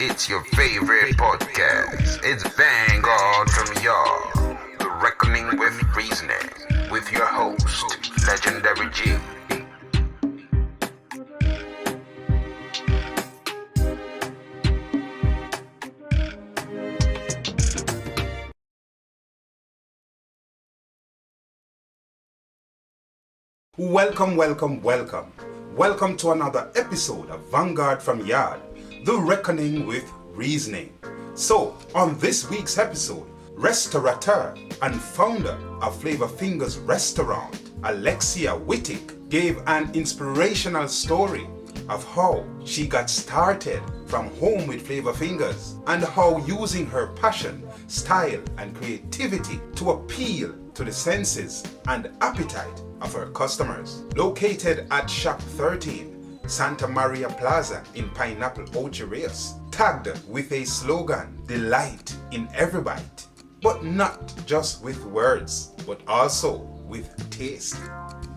It's your favorite podcast. It's Vangaurd from Yaad, The Reckoning with Reasoning, with your host, Legendary G. Welcome to another episode of Vangaurd from Yaad, The Reckoning with Reasoning. So, on this week's episode, restaurateur and founder of Flava Fingaz restaurant, Alexia Wittick, gave an inspirational story of how she got started from home with Flava Fingaz and how using her passion, style and creativity to appeal to the senses and appetite of her customers. Located at Shop 13, Santa Maria Plaza in Pineapple, Ocho Rios, tagged with a slogan, delight in every bite, but not just with words, but also with taste.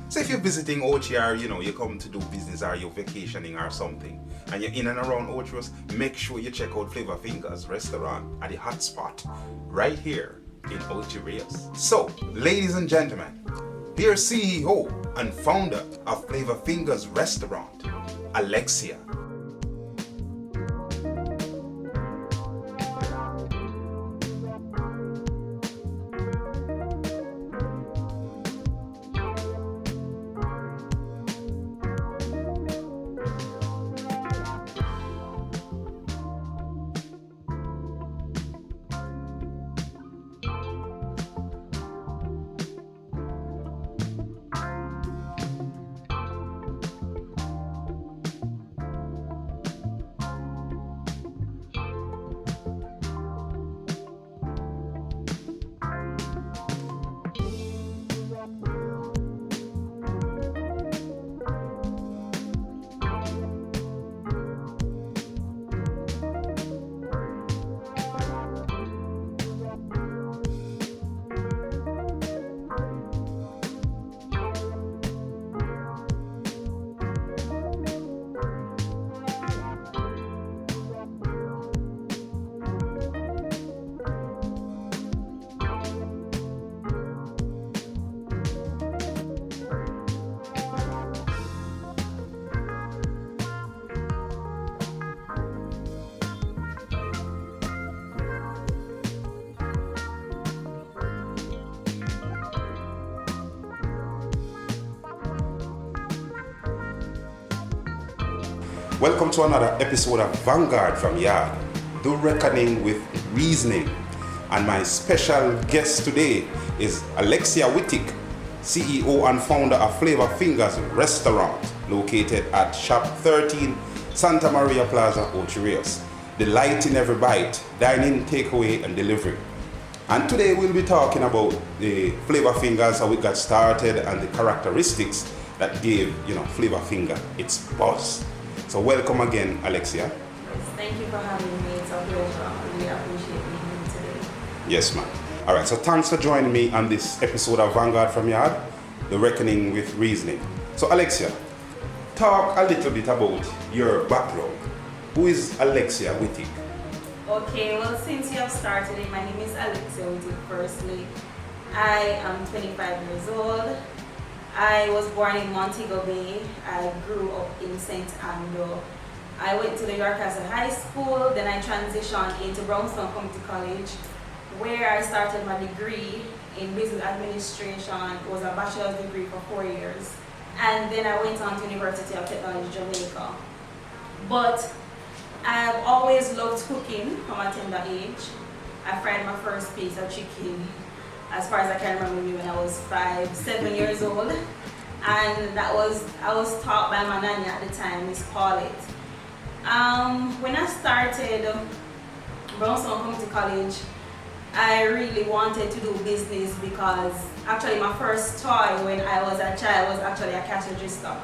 So if you're visiting Ocho or you come to do business or you're vacationing or something, and you're in and around Ocho Rios, make sure you check out Flava Fingaz restaurant at the hot spot right here in Ocho Rios. So, ladies and gentlemen, here's CEO and founder of Flava Fingaz restaurant, Alexia. Welcome to another episode of Vangaurd from Yaad, The Reckoning with Reasoning. And my special guest today is Alexia Wittick, CEO and founder of Flava Fingaz restaurant, located at Shop 13, Santa Maria Plaza, Ocho Rios. Delight in every bite, dining, takeaway and delivery. And today we'll be talking about the Flava Fingaz, how it got started and the characteristics that gave, Flava Fingaz its buzz. So welcome again, Alexia. Thank you for having me. It's a pleasure. I really appreciate being here today. Yes, ma'am. All right, so thanks for joining me on this episode of Vangaurd from Yaad, The Reckoning with Reasoning. So Alexia, talk a little bit about your background. Who is Alexia Wittick? Okay, well, since you have started it, my name is Alexia Wittick. Firstly, I am 25 years old. I was born in Montego Bay. I grew up in St. Andrew. I went to New York as a high school, then I transitioned into Brownstone Community College, where I started my degree in business administration. It was a bachelor's degree for 4 years. And then I went on to University of Technology, Jamaica. But I've always loved cooking from a tender age. I fried my first piece of chicken, as far as I can remember, when I was 7 years old. And I was taught by my nanny at the time, Miss Paulette. When I started Brownstone Community College, I really wanted to do business because actually my first toy when I was a child was actually a cash register.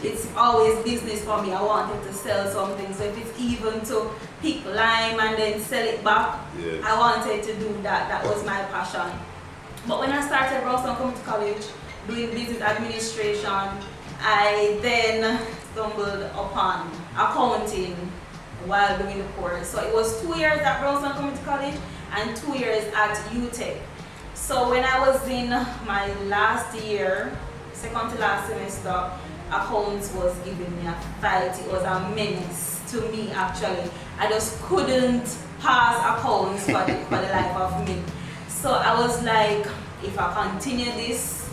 It's always business for me. I wanted to sell something. So if it's even to pick lime and then sell it back, yes. I wanted to do that. That was my passion. But when I started Brownstone Community College doing business administration, I then stumbled upon accounting while doing the course. So it was 2 years at Brownstown Community College and 2 years at UTech. So when I was in my last year, second to last semester, accounts was giving me a fight. It was a menace to me actually. I just couldn't pass accounts for the life of me. So I was like, if I continue this,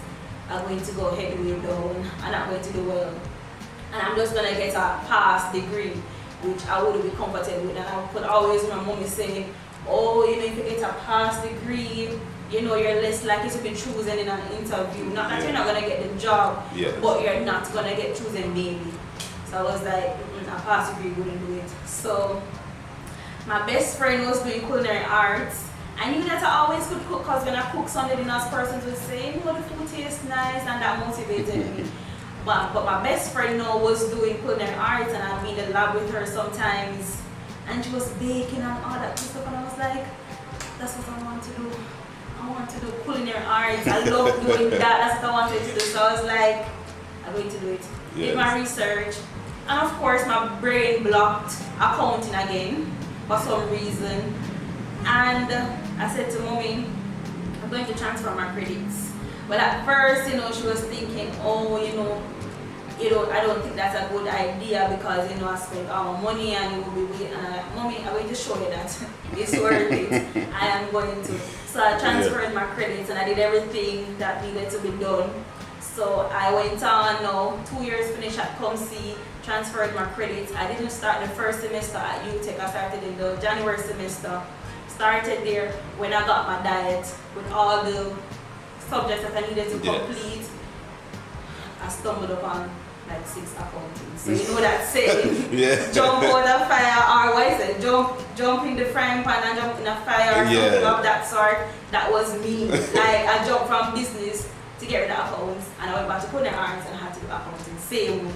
I'm going to go headway down and I'm going to do well. And I'm just going to get a pass degree, which I would be comfortable with. And I could always remember mommy saying, oh, you know, if you get a pass degree, you know, you're less likely to be chosen in an interview. Not that you're not going to get the job, but you're not going to get chosen maybe. So I was like, a pass degree wouldn't do it. So my best friend was doing culinary arts. I knew that I always could cook because when I cook Sunday dinners, persons would say, you know, the food tastes nice, and that motivated me. But my best friend now was doing culinary arts, and I'd be in the lab with her sometimes, and she was baking and all that stuff, and I was like, that's what I want to do. I want to do culinary arts. I love doing that. That's what I wanted to do. So I was like, I'm going to do it. Did my research, and of course my brain blocked accounting again for some reason. And I said to mommy, I'm going to transfer my credits. But at first, you know, she was thinking, oh, you know, I don't think that's a good idea because, you know, I spent all my money and it will be weird. And I'm like, mommy, I'm going to show you that it's worth it. I am going to. So I transferred my credits and I did everything that needed to be done. So I went on now, 2 years finished at ComC, transferred my credits. I didn't start the first semester at UTech. I started in the January semester. Started there when I got my diet with all the subjects that I needed to complete. I stumbled upon like 6 accounting. So you know that saying, jump over the fire, or what is it? Jump in the frying pan and jump in the fire, or something of that sort. That was me. Like I jumped from business to get rid of accounts, and I went back to culinary arts and I had to do accounting. Same.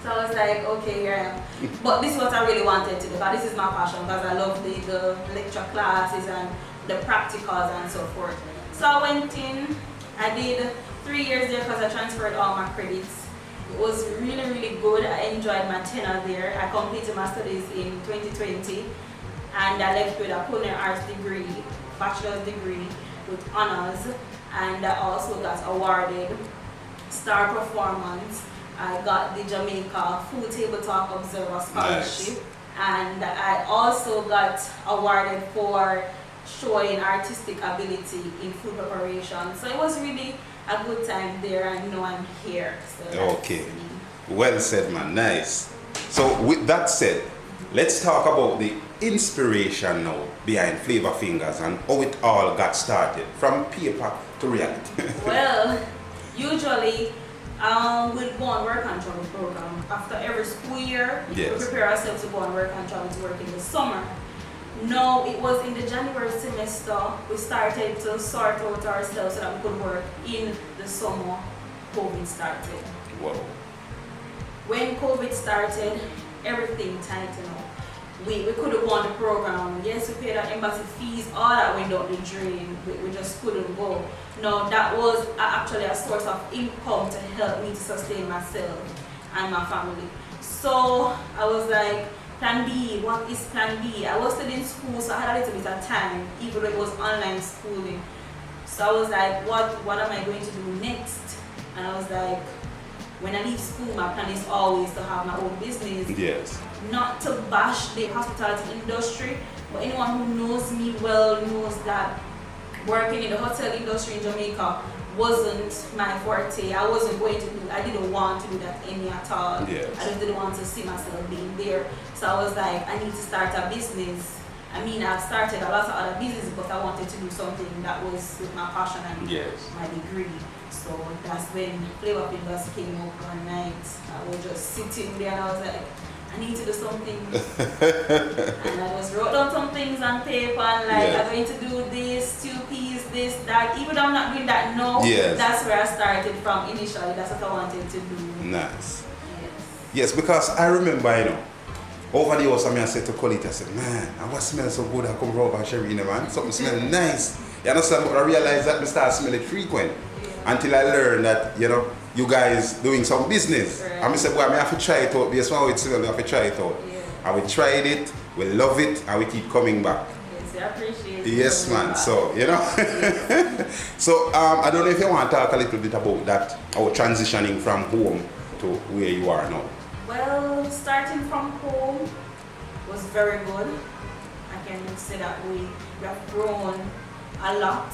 So I was like, okay, here I am. But this is what I really wanted to do, because this is my passion, because I love the lecture classes and the practicals and so forth. So I went in, I did 3 years there because I transferred all my credits. It was really, really good. I enjoyed my tenure there. I completed my studies in 2020 and I left with a culinary arts degree, bachelor's degree with honors, and I also got awarded Star Performance. I got the Jamaica Food Table Talk Observer Scholarship, and I also got awarded for showing artistic ability in food preparation. So it was really a good time there, and now I'm here. So okay, well said, man. Nice. So with that said, let's talk about the inspiration now behind Flava Fingaz and how it all got started from paper to reality. Well, usually we'll go on work and travel program. After every school year, we prepare ourselves to go on work and travel to work in the summer. No, it was in the January semester we started to sort out ourselves so that we could work in the summer. COVID started. Wow. When COVID started, everything tightened up. We couldn't go on the program. Yes, we paid our embassy fees, all that went out the drain. We just couldn't go. No, that was actually a source of income to help me to sustain myself and my family. So I was like, plan B, what is plan B? I was still in school, so I had a little bit of time, even though it was online schooling. So I was like, what am I going to do next? And I was like, when I leave school, my plan is always to have my own business. Yes. Not to bash the hospitality industry, but anyone who knows me well knows that working in the hotel industry in Jamaica wasn't my forte. I wasn't going to do, I didn't want to do that any at all. Yes. I just didn't want to see myself being there. So I was like, I need to start a business. I mean, I've started a lot of other businesses, but I wanted to do something that was with my passion and my degree. So that's when Flava Fingaz came up one night. I was just sitting there and I was like, I need to do something. And I just wrote down some things on paper and like, I'm going to do this, 2 P's, this, that. Even though I'm not doing that now, that's where I started from initially. That's what I wanted to do. Nice. Yes, because I remember, you know, over the years, I said to Colita, I said, man, I was smelling so good, I come from Sherina, man. Something smelling nice. You understand? But I realized that I started smelling frequent until I learned that, you know, you guys doing some business. Right. And I said, well, I have to try it out. Based on how it smells, I have to try it out. and we tried it, we love it, and we keep coming back. Yes, I appreciate it. Yes, man. So, you know. So, I don't know if you want to talk a little bit about that, or transitioning from home to where you are now. Well, starting from home was very good. I can say that we have grown a lot.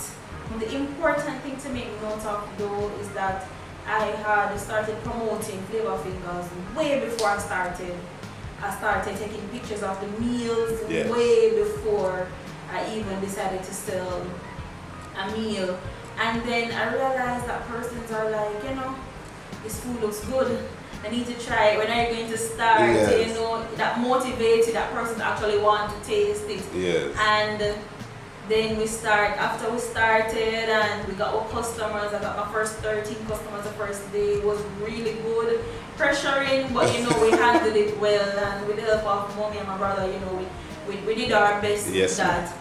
And the important thing to make note of though is that I had started promoting Flava Fingaz way before I started. I started taking pictures of the meals way before I even decided to sell a meal. And then I realized that persons are like, you know, this food looks good. I need to try it. When are you going to start? Yes. You know, that motivates you, that person actually want to taste it. Yes. And then after we started and we got our customers, I got my first 13 customers the first day. It was really good. Pressuring, but you know, we handled it well, and with the help of mommy and my brother, you know, we did our best with that.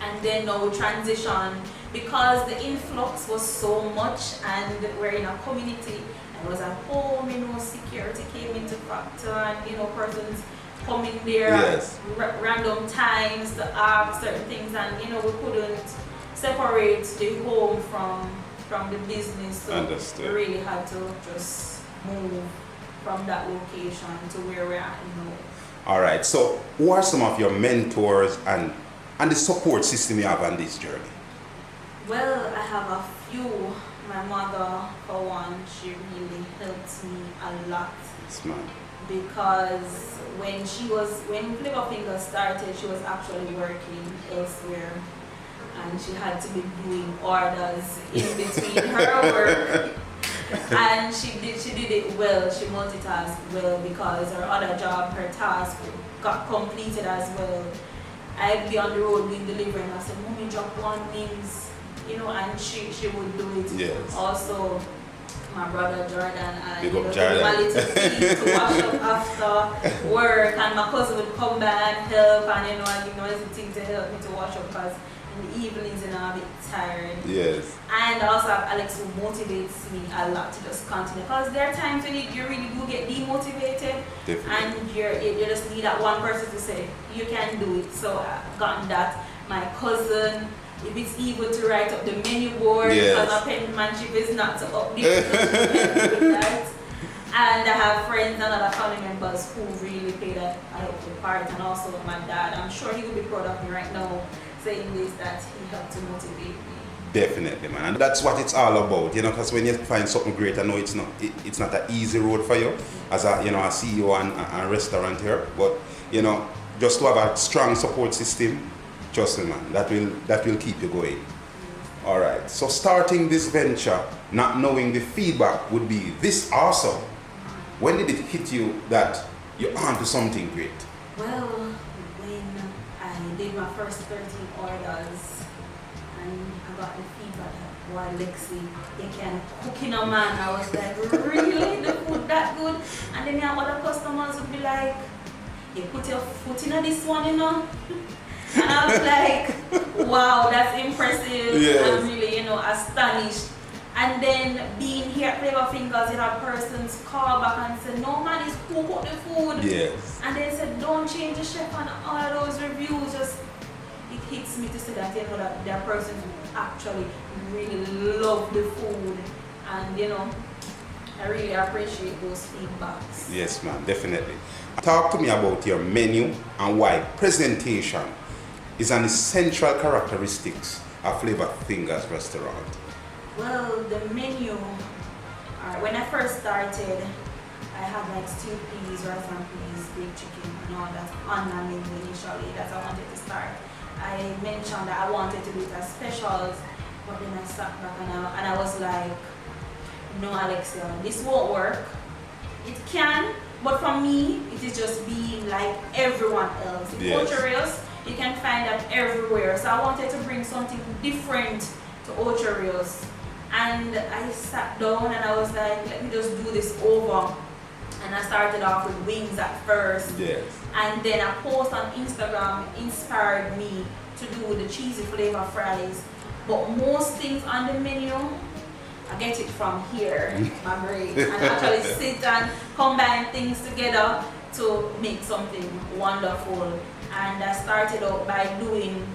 And then now we transition because the influx was so much and we're in a community. I was at home, you know, security came into factor, and you know, persons coming there at random times to ask certain things, and you know, we couldn't separate the home from the business, so we really had to just move from that location to where we're at now. All right, so who are some of your mentors and the support system you have on this journey? Well, I have a few. My mother, for one, she really helped me a lot. Yes, ma'am. Because when Flava Fingaz started, she was actually working elsewhere, and she had to be doing orders in between her work. And she did it well. She multitasked well because her other job, her task got completed as well. I'd be on the road doing delivery, and I said, "Mommy, drop one names," you know, and she would do it. Yes. Also, my brother Jordan, I Big give up him Jordan. a little fee to wash up after work, and my cousin would come by and help, and you know, I give him a little thing to help me to wash up because in the evenings, you know, I'm a bit tired. Yes. And also have Alex, who motivates me a lot to just continue, because there are times when you really do get demotivated. Definitely. And you just need that one person to say you can do it. So I've gotten that. My cousin, if it's even to write up the menu board, because my penmanship is not to update that. And I have friends and other family members who really played a helpful part, and also my dad. I'm sure he will be proud of me right now, saying this, that he helped to motivate me. Definitely, man, and that's what it's all about, you know. Because when you find something great, I know it's not an easy road for you as a a CEO and restaurateur, but you know, just to have a strong support system, trust me, man, that will keep you going. All right. So starting this venture, not knowing the feedback would be this awesome. When did it hit you that you're onto something great? Well, when I did my first 13 orders and I got the feedback that, wow, Alexi, you can cook in a man. I was like, really? The food that good? And then other customers would be like, you put your foot in this one, you know? And I was like, wow, that's impressive. Yes. I'm really, astonished. And then being here at Flava Fingaz, you have persons call back and say, no man, it's who cook the food. Yes. And they said, don't change the chef, and all those reviews. Just it hits me to say that that there are persons who actually really love the food, and I really appreciate those feedbacks. Yes, ma'am, definitely. Talk to me about your menu and why presentation is an essential characteristics of Flava Fingaz restaurant. Well, the menu, when I first started, I had like stewed peas, rice and peas, baked chicken, and all that on my menu initially that I wanted to start. I mentioned that I wanted to do it as specials, but then I sat back and I was like, no, Alexia, this won't work. It can, but for me, it is just being like everyone else. In Ocho Rios, you can find that everywhere. So I wanted to bring something different to Ocho Rios. And I sat down and I was like, let me just do this over. And I started off with wings at first. Yes. And then a post on Instagram inspired me to do the cheesy flavor fries. But most things on the menu, I get it from here, my brain. And actually sit and combine things together to make something wonderful. And I started out by doing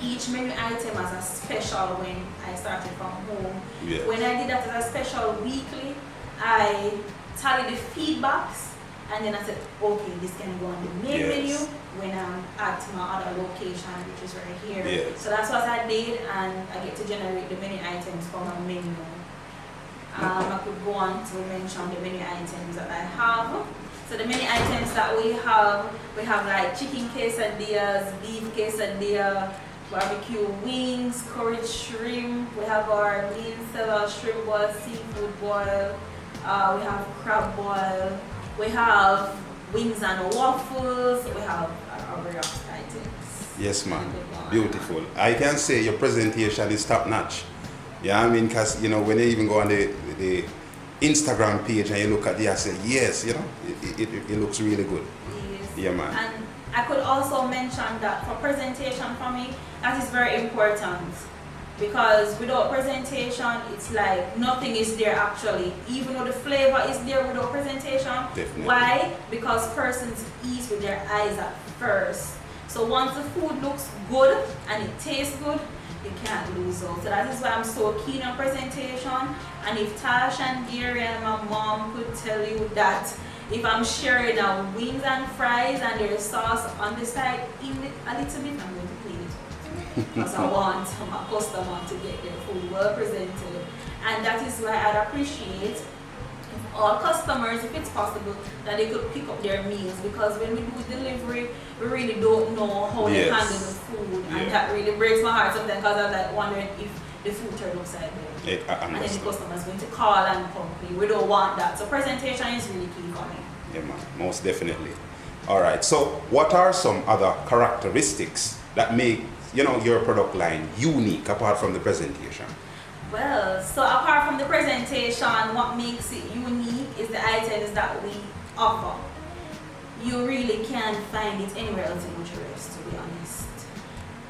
each menu item as a special when I started from home. Yes. When I did that as a special weekly, I tallied the feedbacks and then I said, okay, this can go on the main menu when I'm at my other location, which is right here. Yes. So that's what I did, and I get to generate the menu items from a menu. I could go on to mention the menu items that I have. So the menu items that we have like chicken quesadillas, beef quesadilla, barbecue wings, curried shrimp. We have our lean cellar shrimp boil, seafood boil. We have crab boil. We have wings and waffles. We have our various items. Yes, ma'am. Beautiful. I can say your presentation is top notch. Yeah, I mean, because when you even go on the Instagram page and you look at it, I say yes, it looks really good. Yes. Yeah, man. And I could also mention that for presentation for me, that is very important. Because without presentation, it's like nothing is there actually. Even though the flavor is there without presentation. Definitely. Why? Because persons eat with their eyes at first. So once the food looks good and it tastes good, you can't lose out. So that is why I'm so keen on presentation. And if Tash and Gary and my mom could tell you that if I'm sharing wings and fries and their sauce on the side a little bit, I'm going to clean it. Because I want my customer to get their food well presented. And that is why I'd appreciate if all customers, if it's possible, that they could pick up their meals. Because when we do delivery, we really don't know how they handle the food. And that really breaks my heart sometimes, because I'm like wondering if the food turned upside down. And then the customer is going to call and complain. We don't want that. So presentation is really key for me. Yeah, man. Most definitely. All right. So what are some other characteristics that make your product line unique apart from the presentation? Well, so apart from the presentation, what makes it unique is the items that we offer. You really can't find it anywhere else in Ocho Rios, to be honest.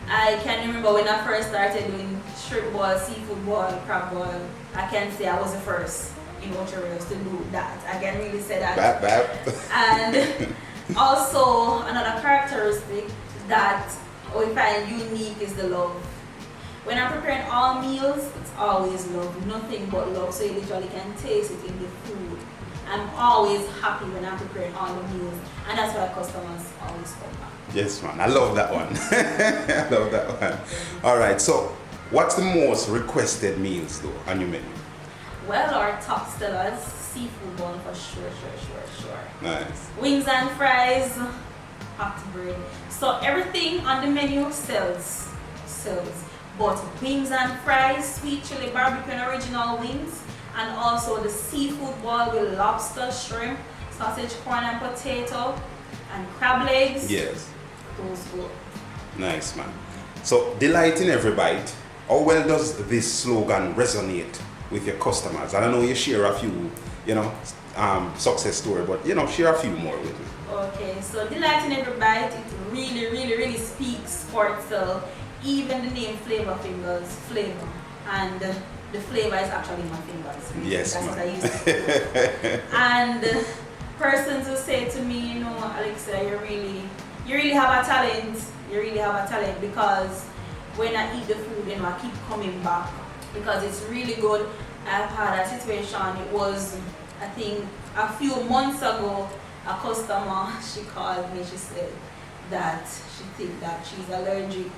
I can remember when I first started doing shrimp boil, seafood boil, crab boil, I can say I was the first in Ocho Rios to do that. I can really say that. And also another characteristic that we find unique is the love. When I'm preparing all meals, it's always love, nothing but love, so you literally can taste it in the food. I'm always happy when I'm preparing all the meals, and that's why customers always come back. Yes, man. I love that one. I love that one. All right. So, what's the most requested meals though on your menu? Well, our top sellers, seafood bowl for sure. Nice. Wings and fries, hot bread. So everything on the menu sells. But wings and fries, sweet chili barbecue and original wings, and also the seafood bowl with lobster, shrimp, sausage, corn and potato, and crab legs. Yes. Those go. Nice, man. So, delighting every bite. How well does this slogan resonate with your customers? And I know you share a few, success story, but share a few more with me. Okay, so delighting every bite, it really speaks for itself. Even the name Flava Fingaz, flavor, and the flavor is actually my fingers. Yes, that's ma'am. what I used to do. And persons who say to me, Alexia, you really have a talent. You really have a talent, because when I eat the food, I keep coming back because it's really good. I've had a situation. It was, I think, a few months ago. A customer, she called me. She said that she thinks that she's allergic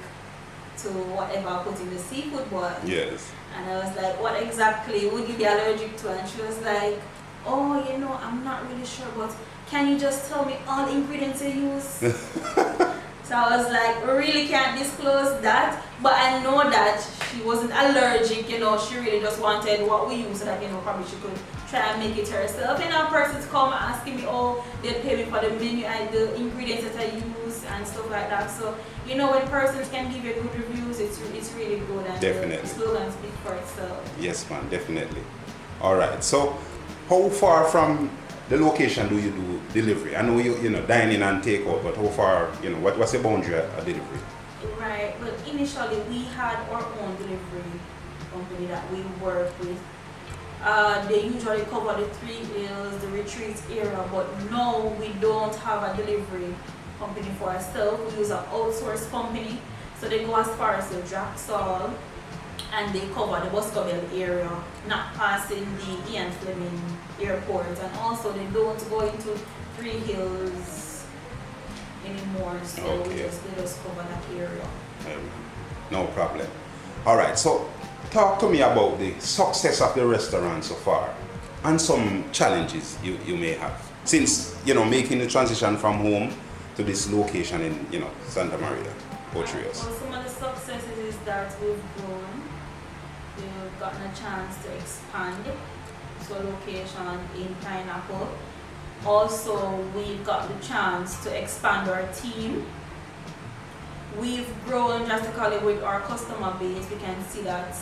to whatever I put in the seafood boil. Yes. And I was like, what exactly would you be allergic to? And she was like, oh, I'm not really sure, but can you just tell me all the ingredients you use? So I was like, we really can't disclose that, but I know that she wasn't allergic, she really just wanted what we use so that, probably she could try and make it herself. Persons come asking me, they'd pay me for the menu, the ingredients that I use and stuff like that. So, when persons can give you good reviews, it's really good, and definitely. The slogan speaks for itself. Yes, man, definitely. All right, so how far from the location do you do delivery? I know you dine in and take out, but how far, what's the boundary at delivery? Right, but initially we had our own delivery company that we work with. They usually cover the 3 hills, the retreat area, but now we don't have a delivery company for ourselves. We use an outsourced company, so they go as far as the Draxall and they cover the Boscobel area, not passing the Ian Fleming airport, and also they don't go into 3 hills anymore, so they just cover that area. No problem. Alright, so talk to me about the success of the restaurant so far and some challenges you may have since making the transition from home to this location in Santa Maria, Ocho Rios. Well, some of the successes is that we've grown. We've gotten a chance to expand to a location in Pineapple. Also, we've got the chance to expand our team. We've grown drastically with our customer base. We can see that,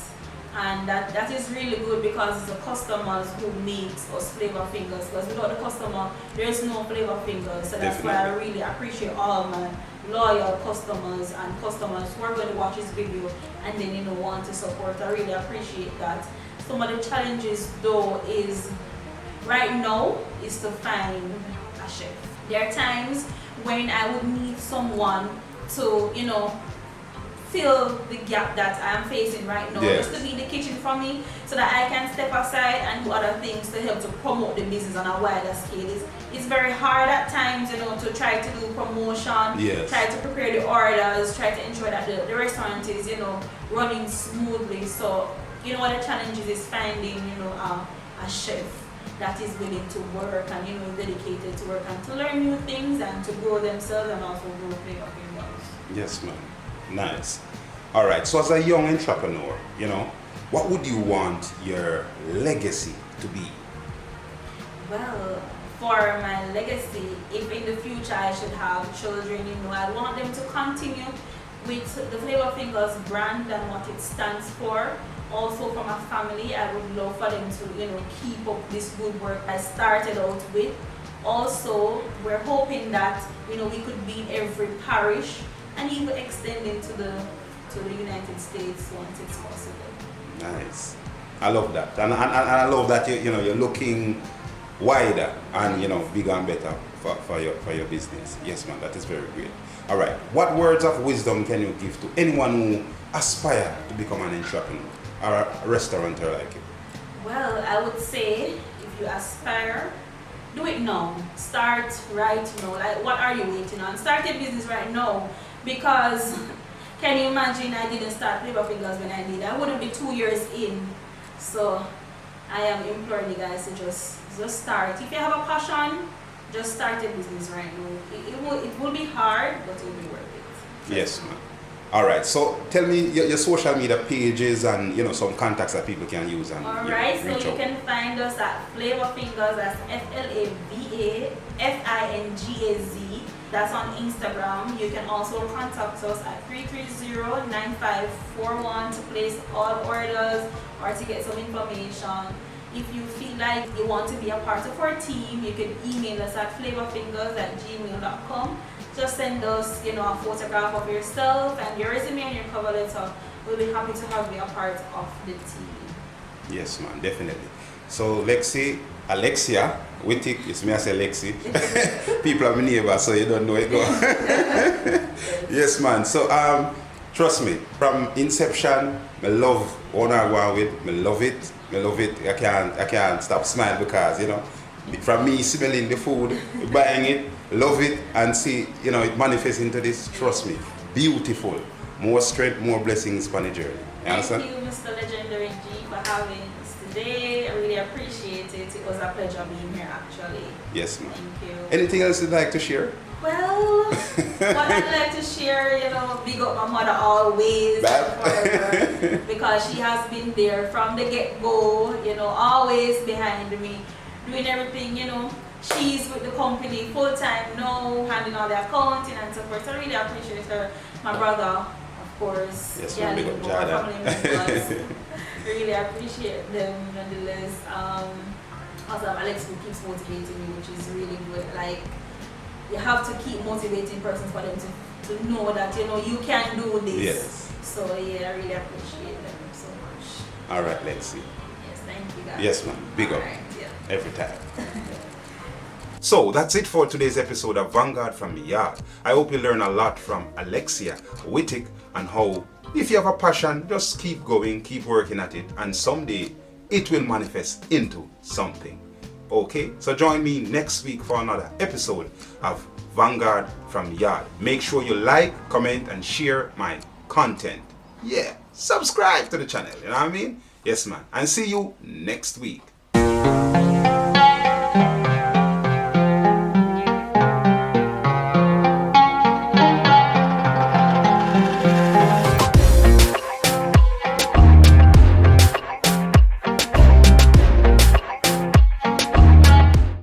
and that is really good because it's the customers who makes us Flava Fingaz. Because without the customer, there's no Flava Fingaz. So that's why I really appreciate all my loyal customers and customers who are going to watch this video and then want to support. I really appreciate that. Some of the challenges though is right now is to find a chef. There are times when I would need someone to fill the gap that I am facing right now, just to be in the kitchen for me so that I can step aside and do other things to help to promote the business on a wider scale. It's very hard at times, to try to do promotion, try to prepare the orders, try to ensure that the restaurant is, running smoothly. So, what the challenge is finding, a chef that is willing to work and, is dedicated to work and to learn new things and to grow themselves and also grow Flava Fingaz. Yes, ma'am. Nice. All right. So as a young entrepreneur, what would you want your legacy to be? Well, for my legacy, if in the future I should have children, I want them to continue with the Flava Fingaz brand and what it stands for. Also from a family, I would love for them to, keep up this good work I started out with. Also, we're hoping that, we could be in every parish and even extend it to the United States once it's possible. Nice. I love that. And I love that you're looking wider and bigger and better for your business. Yes, man, that is very great. All right. What words of wisdom can you give to anyone who aspires to become an entrepreneur or a restaurateur like you? Well, I would say if you aspire, do it now. Start right now. Like, what are you waiting on? Start your business right now. Because can you imagine I didn't start Flava Fingaz when I did? I wouldn't be 2 years in. So I am imploring you guys to just start. If you have a passion, just start your business right now. It will be hard, but it will be worth it. Yes, ma'am. All right. So tell me your social media pages and some contacts that people can use. And, all right. So you can find us at Flava Fingaz. That's FLavaFingaz. That's on Instagram. You can also contact us at 330-9541 to place all orders or to get some information. If you feel like you want to be a part of our team, you can email us at flavafingaz@gmail.com. Just send us, a photograph of yourself and your resume and your cover letter. We'll be happy to have you a part of the team. Yes, man, definitely. So Alexia Wittick, it's me I say Lexi. People are my neighbors, so you don't know it go. Yes, man. So trust me, from inception, I love what I go with. I love it. I can't stop smiling because from me smelling the food, buying it, love it, and see it manifests into this. Trust me, beautiful. More strength, more blessings on the journey. You understand? Thank you, Mr. Legendary G, for having us today. I really appreciate it. It was a pleasure being here, actually. Yes, ma'am. Thank you. Anything else you'd like to share? Well, what I'd like to share, big up my mother always, forever, because she has been there from the get-go, always behind me, doing everything, She's with the company full-time now, handling all the accounting and so forth. So I really appreciate her. My brother, of course. Yes, ma'am, big up Yaad. Family members. Really appreciate them nonetheless. Also, Alex who keeps motivating me, which is really good. Like, you have to keep motivating persons for them to know that you can do this. Yes. So yeah, I really appreciate them so much. All right, Lexi. Yes. Thank you guys. Yes, man. Big up. Alright, yeah. Every time. So that's it for today's episode of Vangaurd from Yaad. I hope you learn a lot from Alexia Wittick and how if you have a passion, just keep going, keep working at it, and someday it will manifest into something. Okay, so join me next week for another episode of Vangaurd from Yaad. Make sure you like, comment, and share my content. Yeah, subscribe to the channel, you know what I mean? Yes, man. And see you next week.